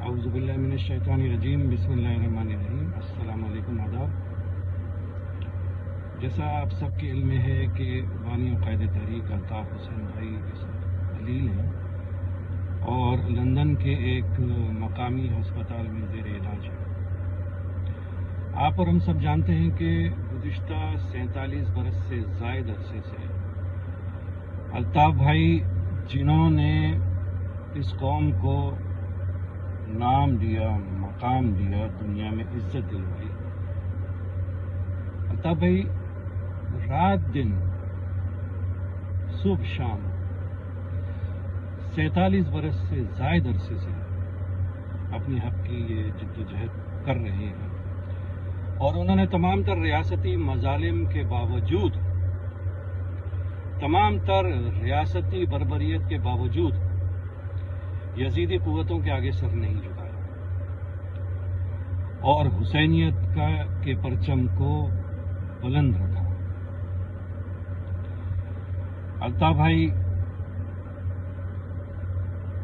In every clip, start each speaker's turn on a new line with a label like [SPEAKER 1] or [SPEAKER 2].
[SPEAKER 1] औज़ुबिल्लाहि मिनश्शैतानिर्रजीम बिस्मिल्लाहिर्रहमानिर्रहीम। अस्सलाम वालेकुम, आदाब। जैसा आप सबके इल्म में है कि बानी और क़ायद तहरीक अल्ताफ़ हुसैन भाई अलील हैं और लंदन के एक मकामी हस्पताल में ज़ेर इलाज हैं। आप और हम सब जानते हैं कि गुज़िश्ता 47 बरस से ज़ायद अरसे से अल्ताफ़ भाई, जिन्होंने इस कौम को नाम दिया, मकाम दिया, दुनिया में इज्जत दिलवाई, अल्ताफ़ भाई रात दिन सुबह शाम 47 बरस से ज़ायद अरसे से अपनी हक की ये जद्दोजहद कर रहे हैं और उन्होंने तमाम तर रियासती मजालिम के बावजूद, तमाम तर रियासती बर्बरियत के बावजूद यजीदी कुव्वतों के आगे सर नहीं झुकाया और हुसैनियत के परचम को बुलंद रखा। अल्ताफ़ भाई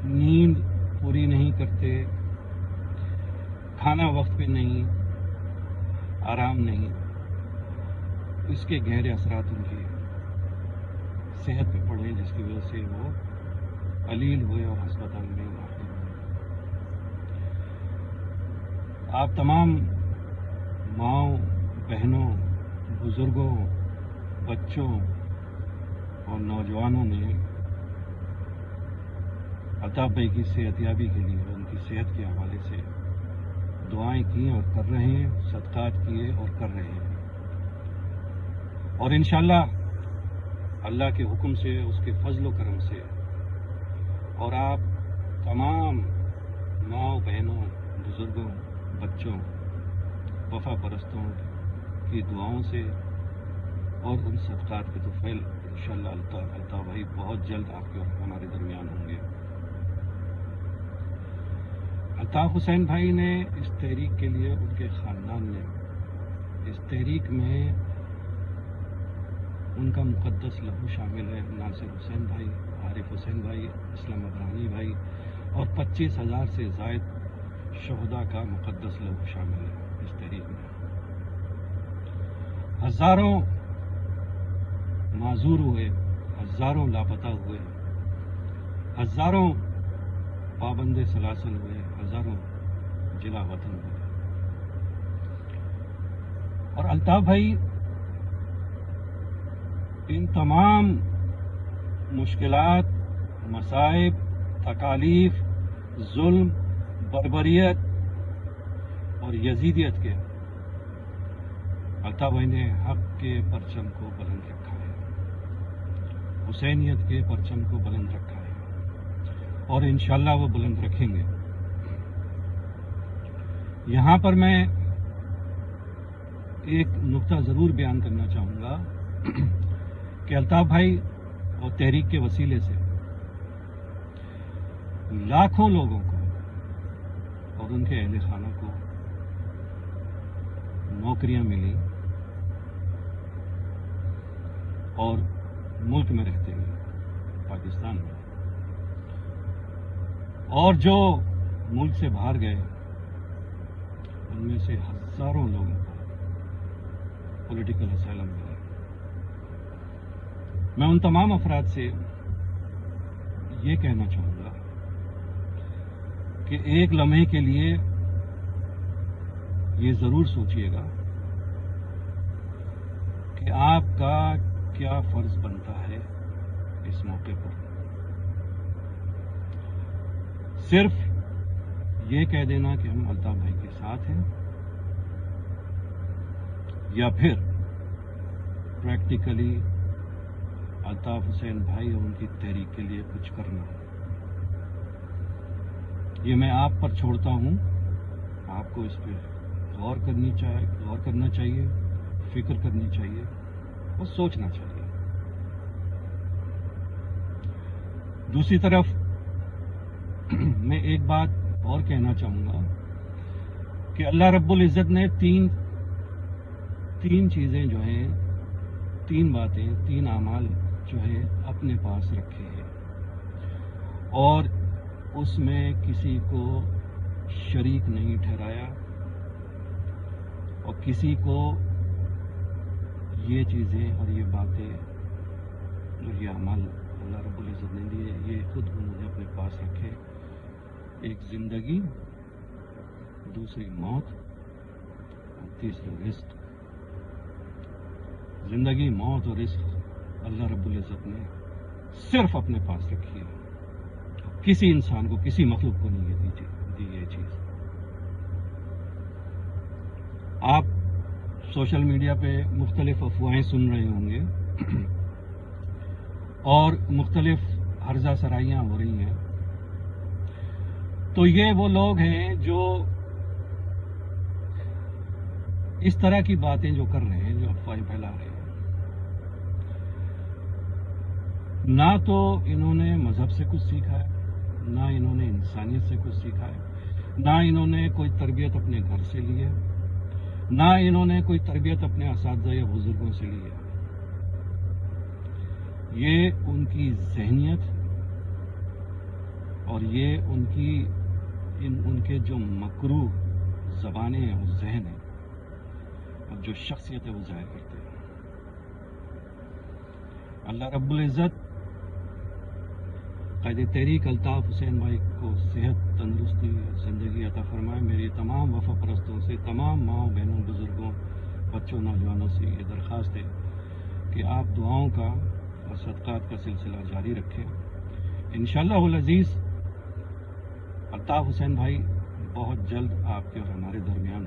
[SPEAKER 1] नींद पूरी नहीं करते, खाना वक्त पे नहीं, आराम नहीं। इसके गहरे असरात उनकी सेहत पे पड़े, जिसकी वजह से वो अलील हुए और अस्पताल में दाखिल हुए। आप तमाम माओं, बहनों, बुजुर्गों, बच्चों और नौजवानों ने अल्ताफ़ भाई की सेहतयाबी के लिए, उनकी सेहत के हवाले से दुआएं की और कर रहे हैं, सदक़ात किए और कर रहे हैं। और इंशाअल्लाह अल्लाह के हुक्म से, उसके फजल व करम से और आप तमाम माओं, बहनों, बुजुर्गों, बच्चों, वफा परस्तों की दुआओं से और उन सदक़ात के तुफ़ैल इंशाअल्लाह अल्ताफ़ भाई बहुत जल्द आपके और हमारे दरमियान होंगे। अल्ताफ़ हुसैन भाई ने इस तहरीक के लिए, उनके ख़ानदान ने इस तहरीक में उनका मुक़द्दस लहू शामिल है। नासिर हुसैन भाई, आरिफ हुसैन भाई, असलम अबरानी भाई और 25,000 से ज़ायद शहदा का मुक़द्दस लहू शामिल है इस तहरीक में। हज़ारों माजूर हुए, हज़ारों लापता हुए, हज़ारों पाबंदे सलासल हुए, हज़ारों जिला वतन हुए। और अल्ताफ़ भाई इन तमाम मुश्किलात, मसाइब, तकालीफ, जुल्म, बर्बरियत और यजीदियत के अल्ताफ़ भाई ने हक के परचम को बुलंद रखा है, हुसैनियत के परचम को बुलंद रखा है और इंशाअल्लाह वो बुलंद रखेंगे। यहाँ पर मैं एक नुक्ता ज़रूर बयान करना चाहूँगा कि अल्ताफ़ भाई और तहरीक के वसीले से लाखों लोगों को और उनके अहले खाना को नौकरियां मिली और मुल्क में रहते हुए, पाकिस्तान में, और जो मुल्क से बाहर गए उनमें से हज़ारों लोगों को पॉलिटिकल असैलम मिला। मैं उन तमाम अफराद से ये कहना चाहूँगा कि एक लम्हे के लिए ये ज़रूर सोचिएगा कि आपका क्या फ़र्ज़ बनता है इस मौके पर। सिर्फ ये कह देना कि हम अल्ताफ़ भाई के साथ हैं, या फिर प्रैक्टिकली अल्ताफ़ हुसैन भाई और उनकी तहरीक के लिए कुछ करना, ये मैं आप पर छोड़ता हूँ। आपको इस पर गौर करना चाहिए, फिक्र करनी चाहिए और सोचना चाहिए। दूसरी तरफ मैं एक बात और कहना चाहूँगा कि अल्लाह रब्बुल इज़्ज़त ने तीन चीज़ें जो हैं, तीन बातें, तीन आमाल जो है अपने पास रखे हैं और उसमें किसी को शरीक नहीं ठहराया और किसी को ये चीज़ें और ये बातें और ये अमल अल्लाह रब्बुल इज़्ज़त ने दिए, ये खुद उन्होंने अपने पास रखे। एक ज़िंदगी, दूसरी मौत और तीसरा रिस्क। ज़िंदगी, मौत और रिस्क अल्लाह रब्बुल इज़्ज़त ने सिर्फ अपने पास रखी है। किसी इंसान को, किसी मखलूक को नहीं दी ये चीज़। आप सोशल मीडिया पे मुख्तलिफ अफवाहें सुन रहे होंगे और मुख्तलिफ हर्जा सराइयाँ हो रही हैं। तो ये वो लोग हैं जो इस तरह की बातें जो कर रहे हैं, जो अफवाहें फैला रहे हैं। ना तो इन्होंने मजहब से कुछ सीखा है, ना इन्होंने इंसानियत से कुछ सीखा है, ना इन्होंने कोई तरबियत अपने घर से ली है, ना इन्होंने कोई तरबियत अपने असातिज़ा या बुजुर्गों से ली है। ये उनकी जहनियत और ये उनके जो मकरूह ज़बानें हैं, वो जहन है और जो शख्सियत है वो ज़ाहिर करते हैं। अल्लाह रब्बुल इज़्ज़त क़ायदे तहरीक अल्ताफ़ हुसैन भाई को सेहत, तंदुरुस्ती, ज़िंदगी अता फरमाए। मेरी तमाम वफ़ा परस्तों से, तमाम माओं, बहनों, बुज़ुर्गों, बच्चों, नौजवानों से ये दरख्वास्त है कि आप दुआओं का और सदक़ात का सिलसिला जारी रखें। इंशाअल्लाहुल अज़ीज़ अल्ताफ़ हुसैन भाई बहुत जल्द आपके और हमारे दरमियान